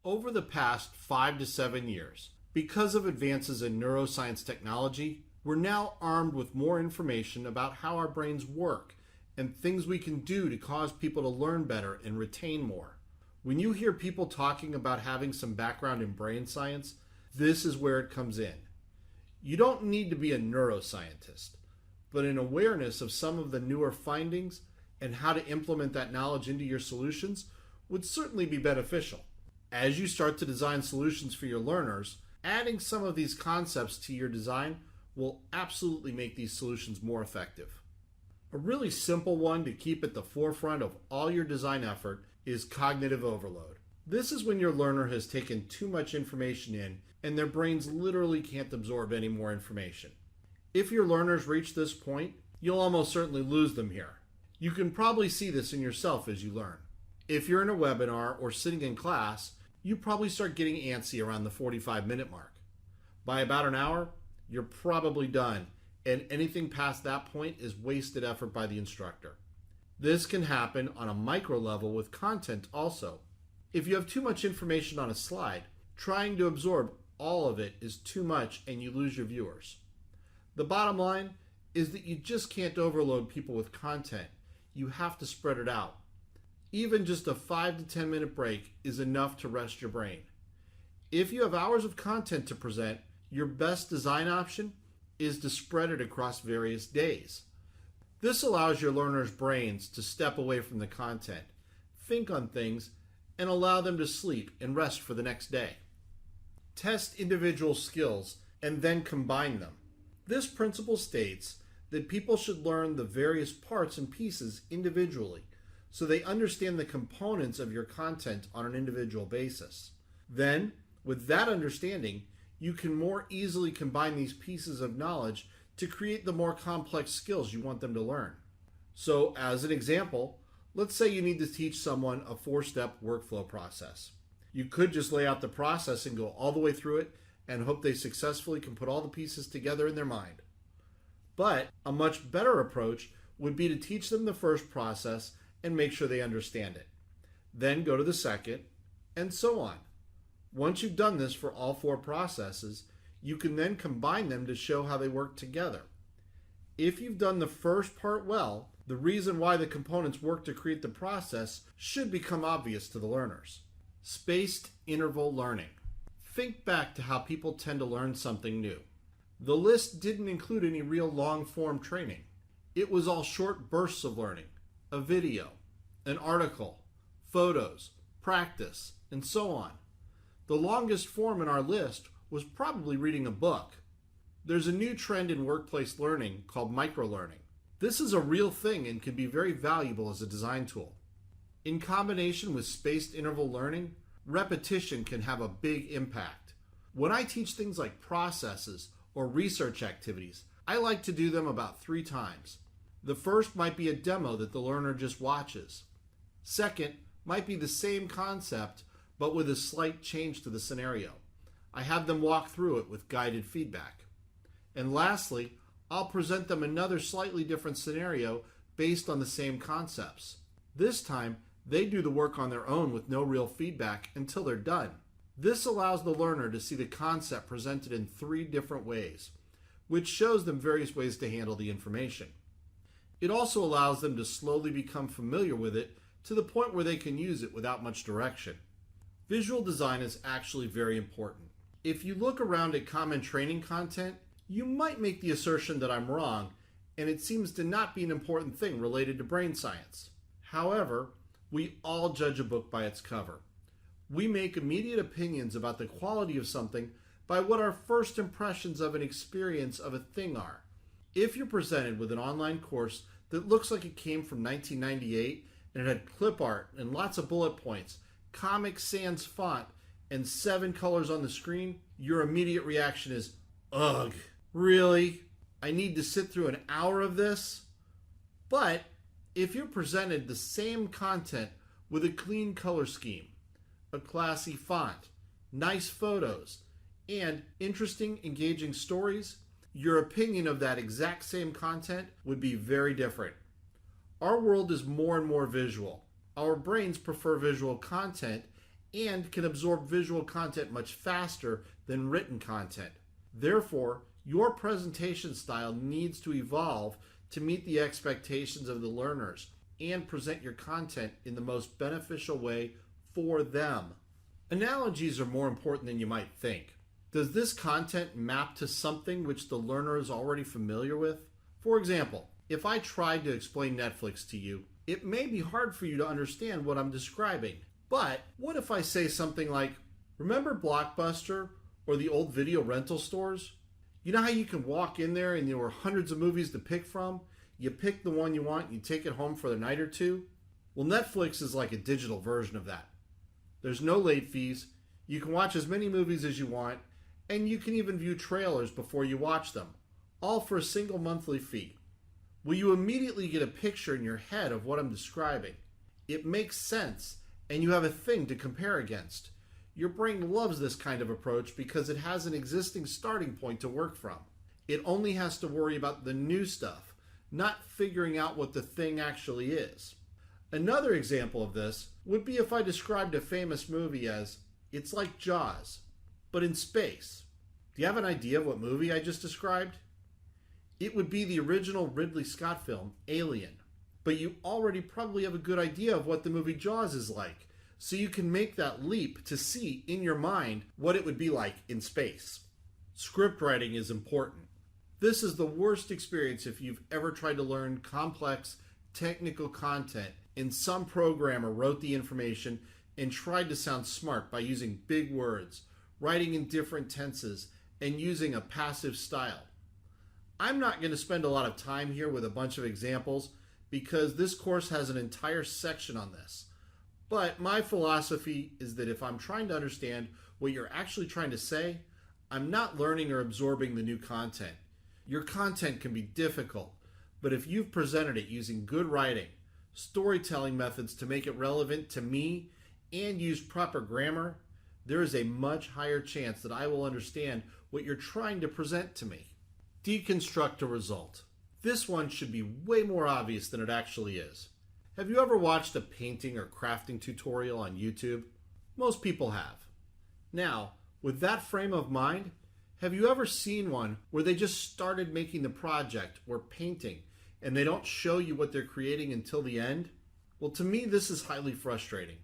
Over the past 5 to 7 years, because of advances in neuroscience technology, we're now armed with more information about how our brains work and things we can do to cause people to learn better and retain more. When you hear people talking about having some background in brain science, this is where it comes in. You don't need to be a neuroscientist, but an awareness of some of the newer findings and how to implement that knowledge into your solutions would certainly be beneficial. As you start to design solutions for your learners, adding some of these concepts to your design will absolutely make these solutions more effective. A really simple one to keep at the forefront of all your design effort is cognitive overload. This is when your learner has taken too much information in and their brains literally can't absorb any more information. If your learners reach this point, you'll almost certainly lose them here. You can probably see this in yourself as you learn. If you're in a webinar or sitting in class, you probably start getting antsy around the 45-minute mark. By about an hour, you're probably done, and anything past that point is wasted effort by the instructor. This can happen on a micro level with content also. If you have too much information on a slide, trying to absorb all of it is too much and you lose your viewers. The bottom line is that you just can't overload people with content. You have to spread it out. Even just a 5 to 10 minute break is enough to rest your brain. If you have hours of content to present, your best design option is to spread it across various days. This allows your learners' brains to step away from the content, think on things, and allow them to sleep and rest for the next day. Test individual skills and then combine them. This principle states that people should learn the various parts and pieces individually so they understand the components of your content on an individual basis. Then, with that understanding, you can more easily combine these pieces of knowledge to create the more complex skills you want them to learn. So, as an example, let's say you need to teach someone a 4-step workflow process. You could just lay out the process and go all the way through it and hope they successfully can put all the pieces together in their mind. But a much better approach would be to teach them the first process and make sure they understand it. Then go to the second, and so on. Once you've done this for all 4 processes, you can then combine them to show how they work together. If you've done the first part well, the reason why the components work to create the process should become obvious to the learners. Spaced interval learning. Think back to how people tend to learn something new. The list didn't include any real long-form training. It was all short bursts of learning, a video, an article, photos, practice, and so on. The longest form in our list was probably reading a book. There's a new trend in workplace learning called microlearning. This is a real thing and can be very valuable as a design tool. In combination with spaced interval learning, repetition can have a big impact. When I teach things like processes or research activities, I like to do them about 3 times. The first might be a demo that the learner just watches. Second might be the same concept, but with a slight change to the scenario. I have them walk through it with guided feedback. And lastly, I'll present them another slightly different scenario based on the same concepts. This time, they do the work on their own with no real feedback until they're done. This allows the learner to see the concept presented in 3 different ways, which shows them various ways to handle the information. It also allows them to slowly become familiar with it to the point where they can use it without much direction. Visual design is actually very important. If you look around at common training content, you might make the assertion that I'm wrong, and it seems to not be an important thing related to brain science. However, we all judge a book by its cover. We make immediate opinions about the quality of something by what our first impressions of an experience of a thing are. If you're presented with an online course that looks like it came from 1998 and it had clip art and lots of bullet points, Comic Sans font, and 7 colors on the screen, your immediate reaction is, ugh, really? I need to sit through an hour of this? But if you're presented the same content with a clean color scheme, a classy font, nice photos, and interesting, engaging stories, your opinion of that exact same content would be very different. Our world is more and more visual. Our brains prefer visual content, and can absorb visual content much faster than written content. Therefore, your presentation style needs to evolve to meet the expectations of the learners and present your content in the most beneficial way for them. Analogies are more important than you might think. Does this content map to something which the learner is already familiar with? For example, if I tried to explain Netflix to you, it may be hard for you to understand what I'm describing. But what if I say something like, remember Blockbuster or the old video rental stores? You know how you can walk in there and there were hundreds of movies to pick from? You pick the one you want and you take it home for the night or two? Well, Netflix is like a digital version of that. There's no late fees, you can watch as many movies as you want, and you can even view trailers before you watch them, all for a single monthly fee. Will you immediately get a picture in your head of what I'm describing? It makes sense, and you have a thing to compare against. Your brain loves this kind of approach because it has an existing starting point to work from. It only has to worry about the new stuff, not figuring out what the thing actually is. Another example of this would be if I described a famous movie as, it's like Jaws, but in space. Do you have an idea of what movie I just described? It would be the original Ridley Scott film, Alien. But you already probably have a good idea of what the movie Jaws is like, so you can make that leap to see in your mind what it would be like in space. Script writing is important. This is the worst experience if you've ever tried to learn complex technical content and some programmer wrote the information and tried to sound smart by using big words, writing in different tenses, and using a passive style. I'm not going to spend a lot of time here with a bunch of examples because this course has an entire section on this. But my philosophy is that if I'm trying to understand what you're actually trying to say, I'm not learning or absorbing the new content. Your content can be difficult, but if you've presented it using good writing, storytelling methods to make it relevant to me, and use proper grammar, there is a much higher chance that I will understand what you're trying to present to me. Deconstruct a result. This one should be way more obvious than it actually is. Have you ever watched a painting or crafting tutorial on YouTube? Most people have. Now, with that frame of mind, have you ever seen one where they just started making the project or painting and they don't show you what they're creating until the end? Well, to me, this is highly frustrating.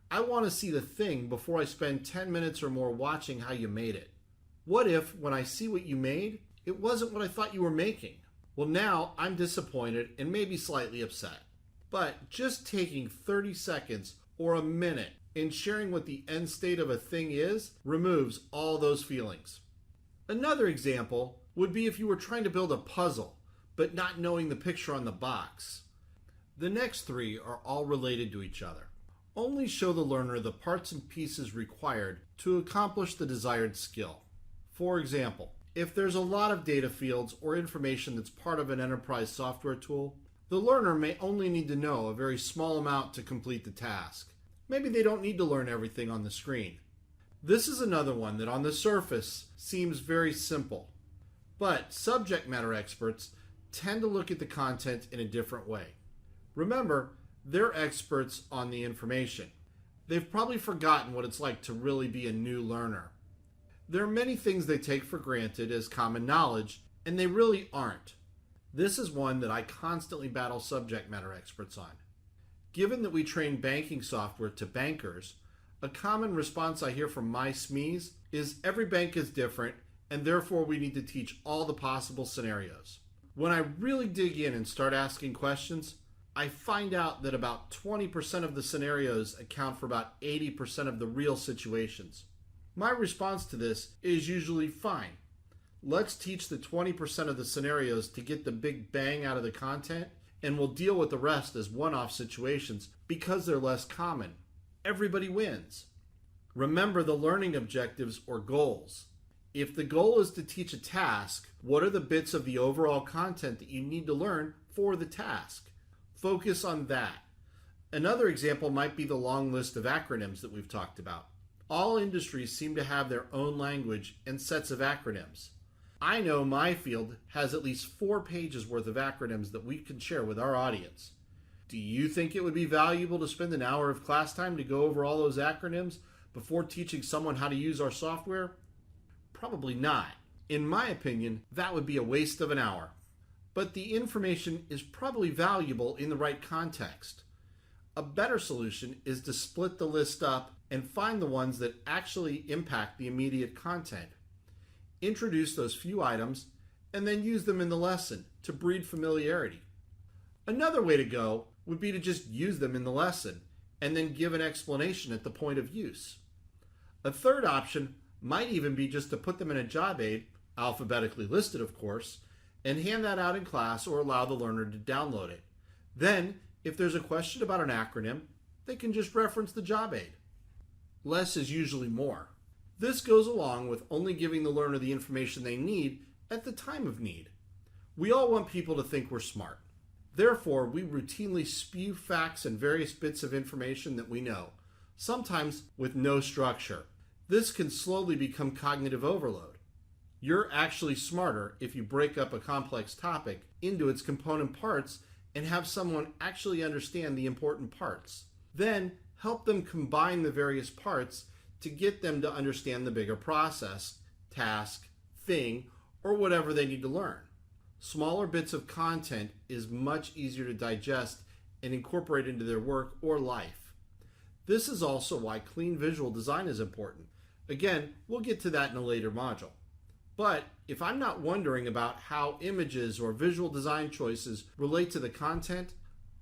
I want to see the thing before I spend 10 minutes or more watching how you made it. What if, when I see what you made, it wasn't what I thought you were making? Well, now I'm disappointed and maybe slightly upset. But just taking 30 seconds or a minute and sharing what the end state of a thing is removes all those feelings. Another example would be if you were trying to build a puzzle, but not knowing the picture on the box. The next three are all related to each other. Only show the learner the parts and pieces required to accomplish the desired skill. For example, if there's a lot of data fields or information that's part of an enterprise software tool, the learner may only need to know a very small amount to complete the task. Maybe they don't need to learn everything on the screen. This is another one that on the surface seems very simple, but subject matter experts tend to look at the content in a different way. Remember, they're experts on the information. They've probably forgotten what it's like to really be a new learner. There are many things they take for granted as common knowledge, and they really aren't. This is one that I constantly battle subject matter experts on. Given that we train banking software to bankers, a common response I hear from my SMEs is every bank is different, and therefore we need to teach all the possible scenarios. When I really dig in and start asking questions, I find out that about 20% of the scenarios account for about 80% of the real situations. My response to this is usually fine. Let's teach the 20% of the scenarios to get the big bang out of the content, and we'll deal with the rest as one-off situations because they're less common. Everybody wins. Remember the learning objectives or goals. If the goal is to teach a task, what are the bits of the overall content that you need to learn for the task? Focus on that. Another example might be the long list of acronyms that we've talked about. All industries seem to have their own language and sets of acronyms. I know my field has at least 4 pages worth of acronyms that we can share with our audience. Do you think it would be valuable to spend an hour of class time to go over all those acronyms before teaching someone how to use our software? Probably not. In my opinion, that would be a waste of an hour. But the information is probably valuable in the right context. A better solution is to split the list up and find the ones that actually impact the immediate content. Introduce those few items and then use them in the lesson to breed familiarity. Another way to go would be to just use them in the lesson and then give an explanation at the point of use. A third option might even be just to put them in a job aid, alphabetically listed of course, and hand that out in class or allow the learner to download it. Then, if there's a question about an acronym, they can just reference the job aid. Less is usually more. This goes along with only giving the learner the information they need at the time of need. We all want people to think we're smart. Therefore, we routinely spew facts and various bits of information that we know, sometimes with no structure. This can slowly become cognitive overload. You're actually smarter if you break up a complex topic into its component parts and have someone actually understand the important parts. Then help them combine the various parts to get them to understand the bigger process, task, thing, or whatever they need to learn. Smaller bits of content is much easier to digest and incorporate into their work or life. This is also why clean visual design is important. Again, we'll get to that in a later module. But if I'm not wondering about how images or visual design choices relate to the content,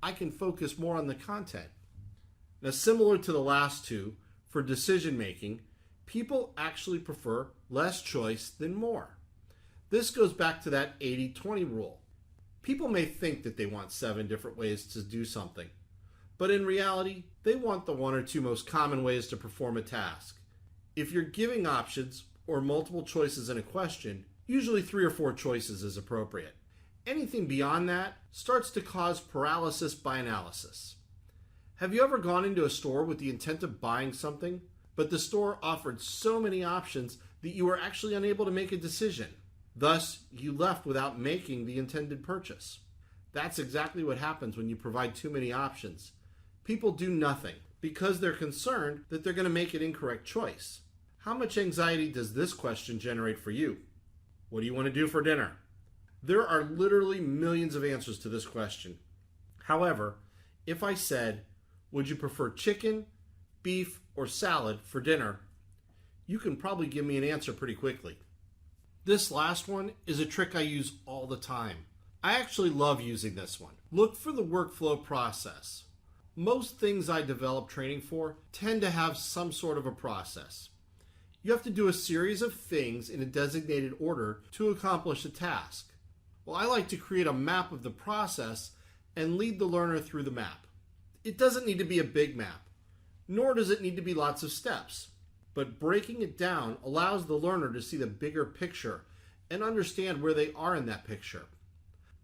I can focus more on the content. Now, similar to the last two, for decision making, people actually prefer less choice than more. This goes back to that 80-20 rule. People may think that they want 7 different ways to do something, but in reality, they want the 1 or 2 most common ways to perform a task. If you're giving options or multiple choices in a question, usually 3 or 4 choices is appropriate. Anything beyond that starts to cause paralysis by analysis. Have you ever gone into a store with the intent of buying something, but the store offered so many options that you were actually unable to make a decision? Thus, you left without making the intended purchase. That's exactly what happens when you provide too many options. People do nothing because they're concerned that they're going to make an incorrect choice. How much anxiety does this question generate for you? What do you want to do for dinner? There are literally millions of answers to this question. However, if I said, would you prefer chicken, beef, or salad for dinner? You can probably give me an answer pretty quickly. This last one is a trick I use all the time. I actually love using this one. Look for the workflow process. Most things I develop training for tend to have some sort of a process. You have to do a series of things in a designated order to accomplish a task. Well, I like to create a map of the process and lead the learner through the map. It doesn't need to be a big map, nor does it need to be lots of steps. But breaking it down allows the learner to see the bigger picture and understand where they are in that picture.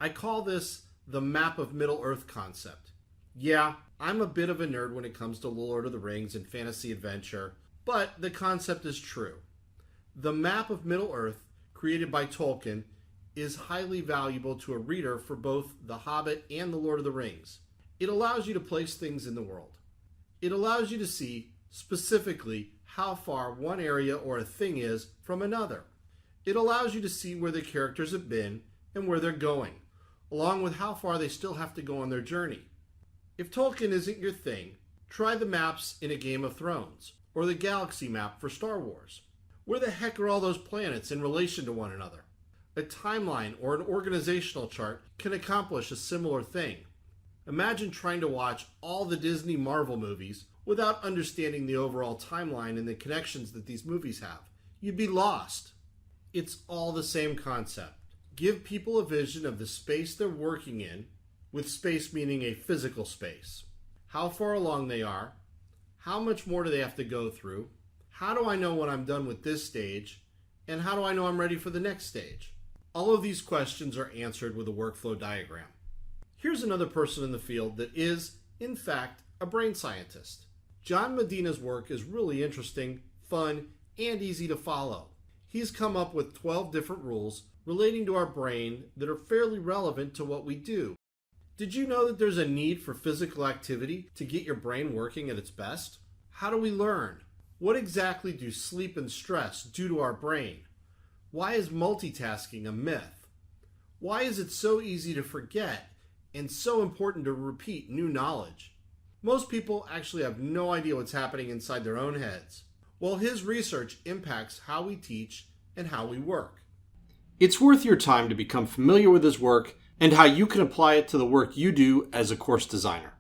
I call this the map of Middle-earth concept. Yeah, I'm a bit of a nerd when it comes to Lord of the Rings and fantasy adventure, but the concept is true. The map of Middle-earth, created by Tolkien, is highly valuable to a reader for both The Hobbit and The Lord of the Rings. It allows you to place things in the world. It allows you to see, specifically, how far one area or a thing is from another. It allows you to see where the characters have been and where they're going, along with how far they still have to go on their journey. If Tolkien isn't your thing, try the maps in a Game of Thrones, or the galaxy map for Star Wars. Where the heck are all those planets in relation to one another? A timeline or an organizational chart can accomplish a similar thing. Imagine trying to watch all the Disney Marvel movies without understanding the overall timeline and the connections that these movies have. You'd be lost. It's all the same concept. Give people a vision of the space they're working in, with space meaning a physical space. How far along they are, how much more do they have to go through, how do I know when I'm done with this stage, and how do I know I'm ready for the next stage? All of these questions are answered with a workflow diagram. Here's another person in the field that is, in fact, a brain scientist. John Medina's work is really interesting, fun, and easy to follow. He's come up with 12 different rules relating to our brain that are fairly relevant to what we do. Did you know that there's a need for physical activity to get your brain working at its best? How do we learn? What exactly do sleep and stress do to our brain? Why is multitasking a myth? Why is it so easy to forget and so important to repeat new knowledge? Most people actually have no idea what's happening inside their own heads. Well, his research impacts how we teach and how we work. It's worth your time to become familiar with his work and how you can apply it to the work you do as a course designer.